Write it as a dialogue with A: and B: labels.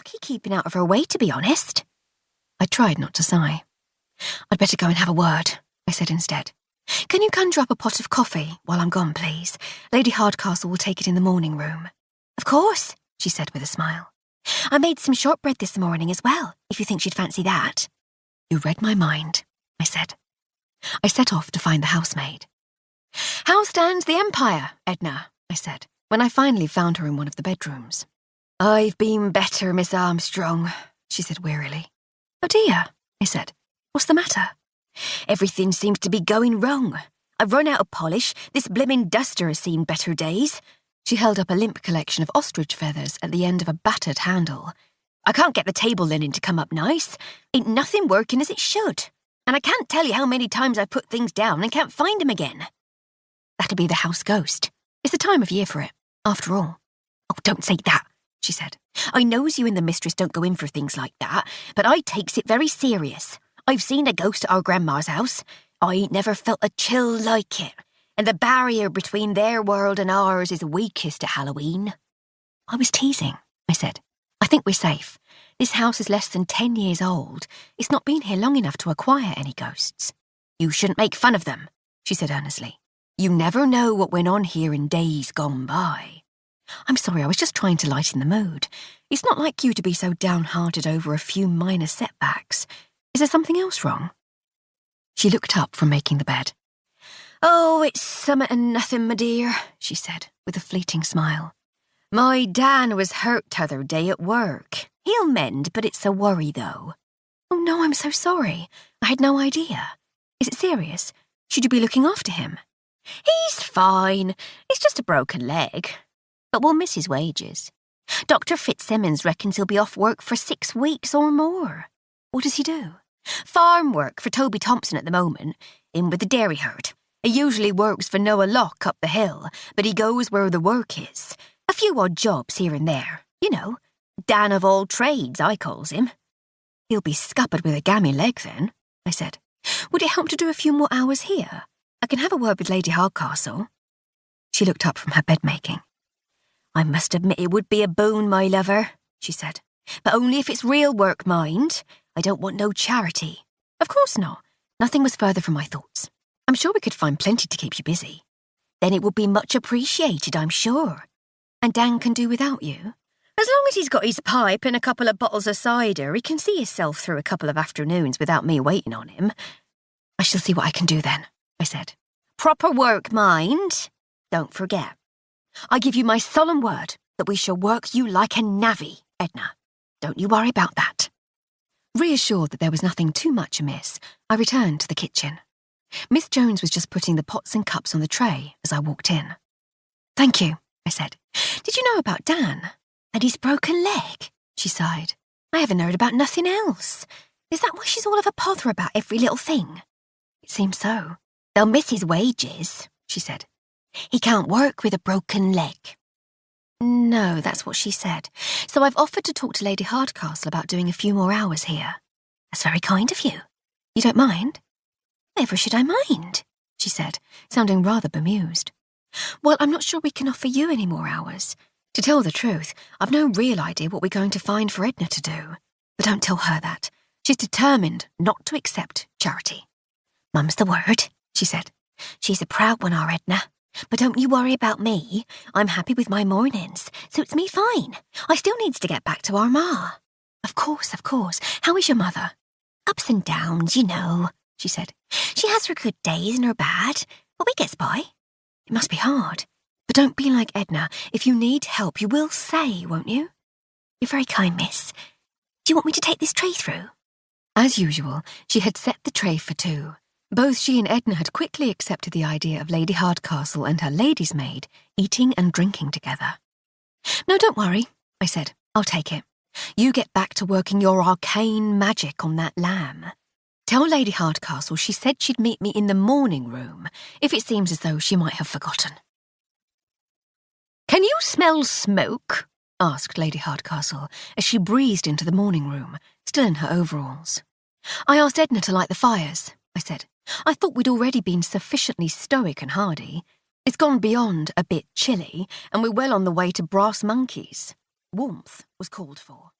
A: lucky keeping out of her way, to be honest. I tried not to sigh. I'd better go and have a word, I said instead. Can you conjure up a pot of coffee while I'm gone, please? Lady Hardcastle will take it in the morning room. Of course, she said with a smile. I made some shortbread this morning as well, if you think she'd fancy that. You read my mind, I said. I set off to find the housemaid. How stands the Empire, Edna? I said, when I finally found her in one of the bedrooms. I've been better, Miss Armstrong, she said wearily. Oh dear, I said. What's the matter? Everything seems to be going wrong. I've run out of polish. This blimmin' duster has seen better days. She held up a limp collection of ostrich feathers at the end of a battered handle. I can't get the table linen to come up nice. Ain't nothing working as it should. And I can't tell you how many times I've put things down and can't find 'em again. That'll be the house ghost. It's the time of year for it, after all. Oh, don't say that, she said. I knows you and the mistress don't go in for things like that, but I takes it very serious. I've seen a ghost at our grandma's house. I ain't never felt a chill like it, and the barrier between their world and ours is weakest at Halloween. I was teasing, I said. I think we're safe. This house is less than 10 years old. It's not been here long enough to acquire any ghosts. You shouldn't make fun of them, she said earnestly. You never know what went on here in days gone by. I'm sorry, I was just trying to lighten the mood. It's not like you to be so downhearted over a few minor setbacks. Is there something else wrong? She looked up from making the bed. Oh, it's summat and nothing, my dear, she said, with a fleeting smile. My Dan was hurt t'other day at work. He'll mend, but it's a worry, though. Oh, no, I'm so sorry. I had no idea. Is it serious? Should you be looking after him? He's fine. It's just a broken leg. But we'll miss his wages. Dr. Fitzsimmons reckons he'll be off work for 6 weeks or more. What does he do? Farm work for Toby Thompson at the moment, in with the dairy herd. He usually works for Noah Locke up the hill, but he goes where the work is. A few odd jobs here and there. You know, Dan of all trades, I calls him. He'll be scuppered with a gammy leg then, I said. Would it help to do a few more hours here? I can have a word with Lady Hardcastle. She looked up from her bed-making. I must admit it would be a boon, my lover, she said. But only if it's real work, mind. I don't want no charity. Of course not. Nothing was further from my thoughts. I'm sure we could find plenty to keep you busy. Then it would be much appreciated, I'm sure. And Dan can do without you? As long as he's got his pipe and a couple of bottles of cider, he can see himself through a couple of afternoons without me waiting on him. I shall see what I can do then, I said. Proper work, mind. Don't forget. I give you my solemn word that we shall work you like a navvy, Edna. Don't you worry about that. Reassured that there was nothing too much amiss, I returned to the kitchen. Miss Jones was just putting the pots and cups on the tray as I walked in. Thank you, I said. Did you know about Dan? And his broken leg? She sighed. I haven't heard about nothing else. Is that why she's all of a pother about every little thing? It seems so. They'll miss his wages, she said. He can't work with a broken leg. No, that's what she said. So I've offered to talk to Lady Hardcastle about doing a few more hours here. That's very kind of you. You don't mind? Never should I mind, she said, sounding rather bemused. Well, I'm not sure we can offer you any more hours. To tell the truth, I've no real idea what we're going to find for Edna to do. But don't tell her that. She's determined not to accept charity. Mum's the word, she said. She's a proud one, our Edna. But don't you worry about me. I'm happy with my mornings. Suits me fine. I still needs to get back to our ma. Of course, of course. How is your mother? Ups and downs, you know, she said. She has her good days and her bad, but we gets by. It must be hard. But don't be like Edna. If you need help, you will say, won't you? You're very kind, miss. Do you want me to take this tray through? As usual, she had set the tray for two. Both she and Edna had quickly accepted the idea of Lady Hardcastle and her lady's maid eating and drinking together. No, don't worry, I said. I'll take it. You get back to working your arcane magic on that lamb. Tell Lady Hardcastle she said she'd meet me in the morning room, if it seems as though she might have forgotten. Can you smell smoke? Asked Lady Hardcastle as she breezed into the morning room, still in her overalls. I asked Edna to light the fires, I said. I thought we'd already been sufficiently stoic and hardy. It's gone beyond a bit chilly, and we're well on the way to brass monkeys. Warmth was called for.